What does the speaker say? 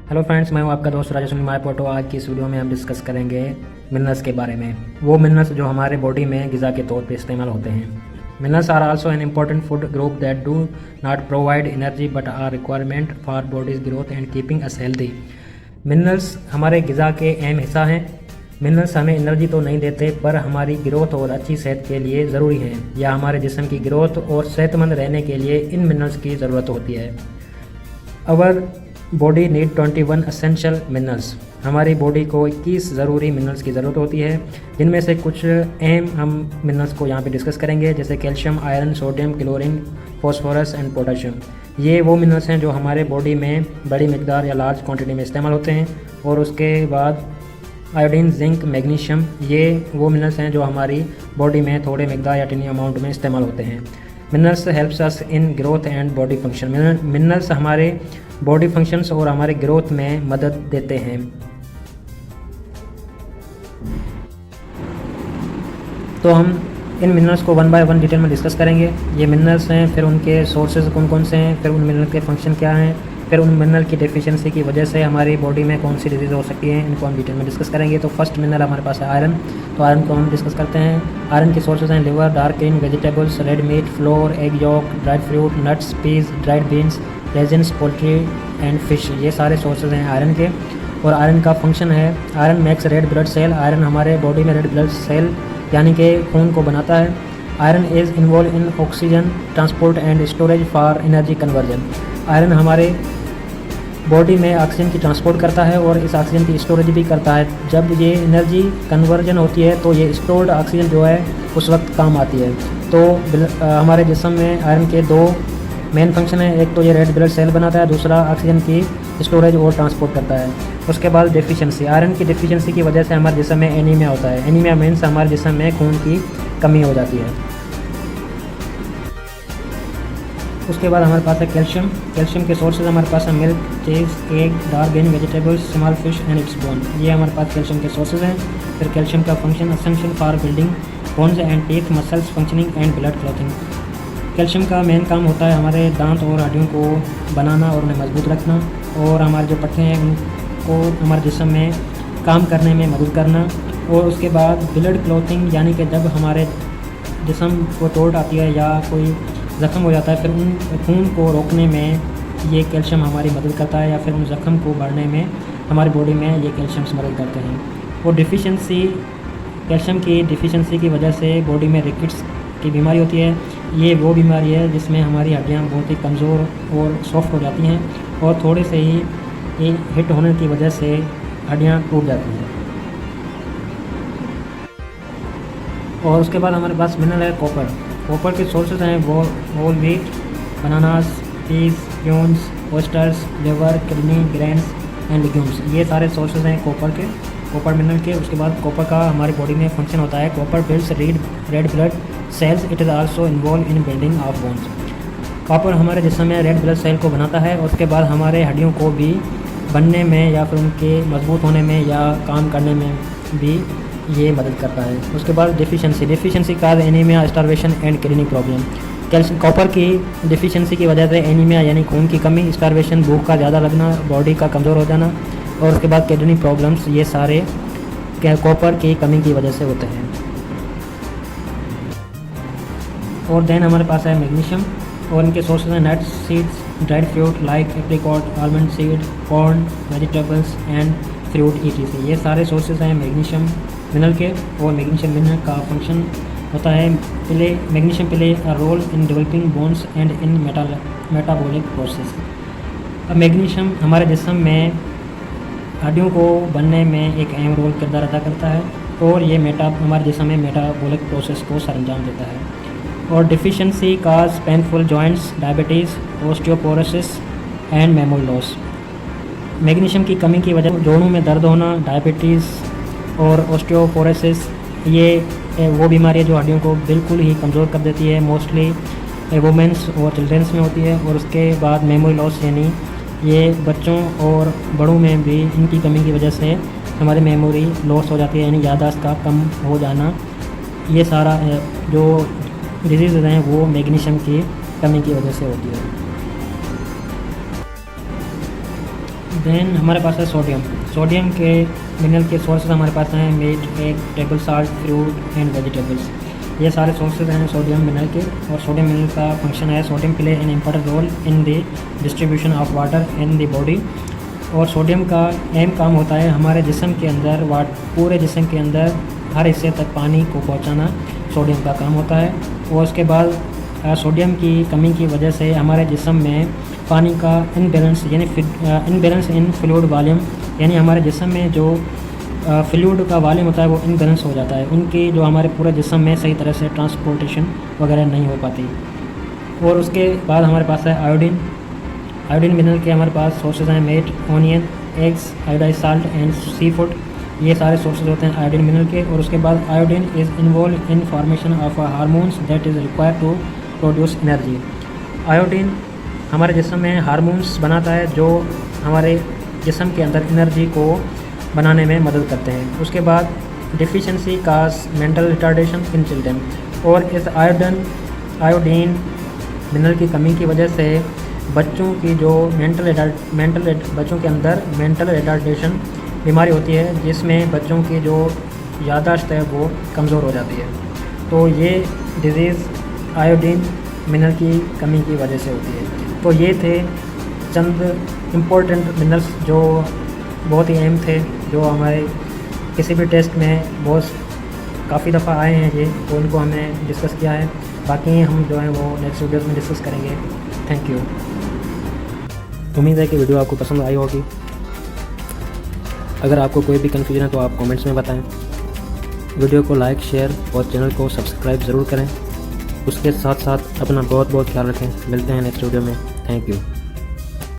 Hello friends, मैं हूं आपका दोस्त राजेश माय फोटो। आज की इस वीडियो में हम डिस्कस करेंगे मिनरल्स के बारे में। वो मिनरल्स जो हमारे बॉडी में ग़िज़ा के तौर पे इस्तेमाल होते हैं। Minerals are also an important food group that do not provide energy but are requirement for body's growth and keeping us healthy. Minerals हमारे ग़िज़ा के अहम हिस्सा हैं। मिनरल्स हमें एनर्जी तो नहीं देते पर हमारी ग्रोथ और अच्छी सेहत के लिए ज़रूरी हैं, या हमारे जिस्म की ग्रोथ और सेहतमंद रहने के लिए इन मिनरल्स की ज़रूरत होती है। Our body need 21 essential minerals. हमारी बॉडी को 21 ज़रूरी मिनरल्स की ज़रूरत होती है, जिनमें से कुछ अहम हम मिनरल्स को यहाँ पे डिस्कस करेंगे, जैसे calcium, iron, sodium, chlorine, phosphorus and potassium. ये वो मिनरल्स हैं जो हमारे बॉडी में बड़ी मिकदार या लार्ज क्वांटिटी में इस्तेमाल होते हैं। और उसके बाद आयोडीन, जिंक, मैग्नीशियम, ये वो मिनरल्स हैं जो हमारी बॉडी में थोड़े मिकदार या टिनी अमाउंट में इस्तेमाल होते हैं। Minerals helps us in growth and body function. Minerals हमारे बॉडी फंक्शंस और हमारे ग्रोथ में मदद देते हैं। तो हम इन मिनरल्स को वन बाय वन डिटेल में डिस्कस करेंगे। ये मिनरल्स हैं, फिर उनके सोर्सेज कौन कौन से हैं, फिर उन मिनरल के फंक्शन क्या हैं, फिर उन मिनरल की डेफिशिएंसी की वजह से हमारी बॉडी में कौन सी डिजीज़ हो सकती है, इनको हम डिटेल में डिस्कस करेंगे। तो फर्स्ट मिनरल हमारे पास है आयरन। तो आयरन को हम डिस्कस करते हैं। आयरन के सोर्सेज हैं liver, dark green vegetables, red meat, flour, egg yolk, dried fruit, nuts, peas, dried beans, raisins, poultry and fish. ये सारे सोर्सेज हैं आयरन के। और आयरन का फंक्शन है, iron makes red blood cell. Iron हमारे बॉडी में रेड ब्लड सेल यानी कि खून को बनाता है। Iron is involve in oxygen transport and storage for energy conversion. Iron हमारे बॉडी में ऑक्सीजन की ट्रांसपोर्ट करता है और इस ऑक्सीजन की स्टोरेज भी करता है। जब ये एनर्जी कन्वर्जन होती है तो ये स्टोर्ड ऑक्सीजन जो है उस वक्त काम आती है। तो हमारे जिस्म में आयरन के दो मेन फंक्शन है, एक तो ये रेड ब्लड सेल बनाता है, दूसरा ऑक्सीजन की स्टोरेज और ट्रांसपोर्ट करता है। उसके बाद डेफिशिएंसी, आयरन की डेफिशिएंसी की वजह से हमारे जिस्म में एनीमिया होता है। एनीमिया मीन्स हमारे जिस्म में खून की कमी हो जाती है। उसके बाद हमारे पास है कैल्शियम। कैल्शियम के सोर्सेज हमारे पास है milk, cheese, egg, dark green vegetables, small fish and it's bone. ये हमारे पास कैल्शियम के सोर्सेज हैं। फिर कैल्शियम का function essential for building bones and teeth, muscles functioning and blood clothing. Calcium का मेन काम होता है हमारे दांत और हड्डियों को बनाना और उन्हें मजबूत रखना, और हमारे जो पट्टे हैं उनको हमारे जिस्म में काम करने में मदद करना। और उसके बाद ब्लड क्लॉथिंग, यानी कि जब हमारे जिस्म को चोट आती है या कोई ज़ख़म हो जाता है, फिर उन खून को रोकने में ये कैल्शियम हमारी मदद करता है, या फिर उन ज़ख़म को भरने में हमारी बॉडी में ये कैल्शियम मदद करते हैं। और डिफिशिएंसी, कैल्शियम की डिफिशिएंसी की वजह से बॉडी में रिकेट्स की बीमारी होती है। ये वो बीमारी है जिसमें हमारी हड्डियाँ बहुत ही कमज़ोर और सॉफ्ट हो जाती हैं, और थोड़े से ही ये हिट होने की वजह से हड्डियाँ टूट जाती हैं। और उसके बाद हमारे पास मिनरल है कॉपर। कॉपर के सोर्सेज हैं वो whole wheat, bananas, peas, prunes, oysters, liver, kidney, grains and legumes. ये सारे सोर्सेज हैं कॉपर के, कॉपर मिनरल के। उसके बाद कॉपर का हमारी बॉडी में फंक्शन होता है, copper builds red blood cells. It is also involve in building of bones. Copper हमारे जिस्म में रेड ब्लड सेल को बनाता है, और उसके बाद हमारे हड्डियों को भी बनने में या फिर उनके मजबूत होने में या काम करने में भी ये मदद करता है। उसके बाद डेफिशिएंसी का anaemia, starvation and kidney problem. Calcium, copper की डेफिशिएंसी की वजह से एनीमिया यानी खून की कमी, स्टार्वेशन भूख का ज़्यादा लगना, बॉडी का कमज़ोर हो जाना, और उसके बाद किडनी प्रॉब्लम्स, ये सारे कॉपर की कमी की वजह से होते हैं। और देन हमारे पास है मैग्नीशियम, और इनके सोर्सेज हैं nuts, seeds, dried fruit like apricot, almond seed, corn, vegetables and fruit etc. ये सारे सोर्सेज हैं मैग्नीशियम मिनरल के। और मैग्नीशियम मिनरल का फंक्शन होता है magnesium play a role in developing bones and in metabolic process. अब मैग्नीशियम हमारे जिस्म में हड्डियों को बनने में एक अहम रोल किरदार अदा करता है, और ये हमारे जिस्म में मेटाबॉलिक प्रोसेस को सरअंजाम देता है। और deficiency cause painful joints, diabetes, osteoporosis and memory loss. Magnesium की कमी की वजह जोड़ों में दर्द होना, डायबिटीज़ और ओस्टियोपोरोसिस, ये वो बीमारी है जो हड्डियों को बिल्कुल ही कमज़ोर कर देती है। मोस्टली वुमेंस और चिल्ड्रंस में होती है। और उसके बाद मेमोरी लॉस, यानी ये बच्चों और बड़ों में भी इनकी कमी की वजह से हमारी मेमोरी लॉस हो जाती है, यानी याददाश्त का कम हो जाना। ये सारा जो डिजीज़ हैं वो मैग्नीशियम की कमी की वजह से होती है। देन हमारे पास है सोडियम। सोडियम के मिनरल के सोर्सेज हमारे पास हैं meat, egg, table salt, fruit and vegetables. ये सारे सोर्सेज हैं सोडियम मिनरल के। और सोडियम मिनरल का फंक्शन है sodium play an important role in the distribution of water in the body. और सोडियम का अहम काम होता है हमारे जिस्म के अंदर पूरे जिस्म के अंदर हर हिस्से तक पानी को पहुंचाना सोडियम का काम होता है। और उसके बाद सोडियम की कमी की वजह से हमारे जिस्म में पानी का इनबैलेंस इन फ्लूइड वॉल्यूम, यानी हमारे जिस्म में जो फ्लूइड का वॉल्यूम होता है वो इनबैलेंस हो जाता है। उनकी जो हमारे पूरे जिस्म में सही तरह से ट्रांसपोर्टेशन वगैरह नहीं हो पाती। और उसके बाद हमारे पास है आयोडीन। आयोडीन मिनरल के हमारे पास सोर्सेज हैं meat, onion, eggs, iodize salt and sea food. ये सारे सोर्सेज होते हैं आयोडीन मिनरल के। और उसके बाद iodine is involve in formation of hormones that is required to produce energy. Iodine हमारे जिस्म में हार्मोन्स बनाता है जो हमारे जिस्म के अंदर एनर्जी को बनाने में मदद करते हैं। उसके बाद deficiency cause mental retardation in children. और इस आयोडीन मिनरल की कमी की वजह से बच्चों की जो बच्चों के अंदर मेंटल रिटार्डेशन बीमारी होती है, जिसमें बच्चों की जो याददाश्त है वो कमज़ोर हो जाती है। तो ये डिज़ीज़ आयोडीन मिनरल की कमी की वजह से होती है। तो ये थे चंद इम्पोर्टेंट मिनरल्स जो बहुत ही अहम थे, जो हमारे किसी भी टेस्ट में बहुत काफ़ी दफ़ा आए हैं ये, तो उनको हमने डिस्कस किया है। बाकी हम जो है वो नेक्स्ट वीडियोस में डिस्कस करेंगे। Thank you. उम्मीद है कि वीडियो आपको पसंद आई होगी। अगर आपको कोई भी कन्फ्यूजन है तो आप कमेंट्स में बताएं। वीडियो को लाइक, शेयर और चैनल को सब्सक्राइब ज़रूर करें। उसके साथ साथ अपना बहुत बहुत ख्याल रखें। मिलते हैं नेक्स्ट वीडियो में। Thank you.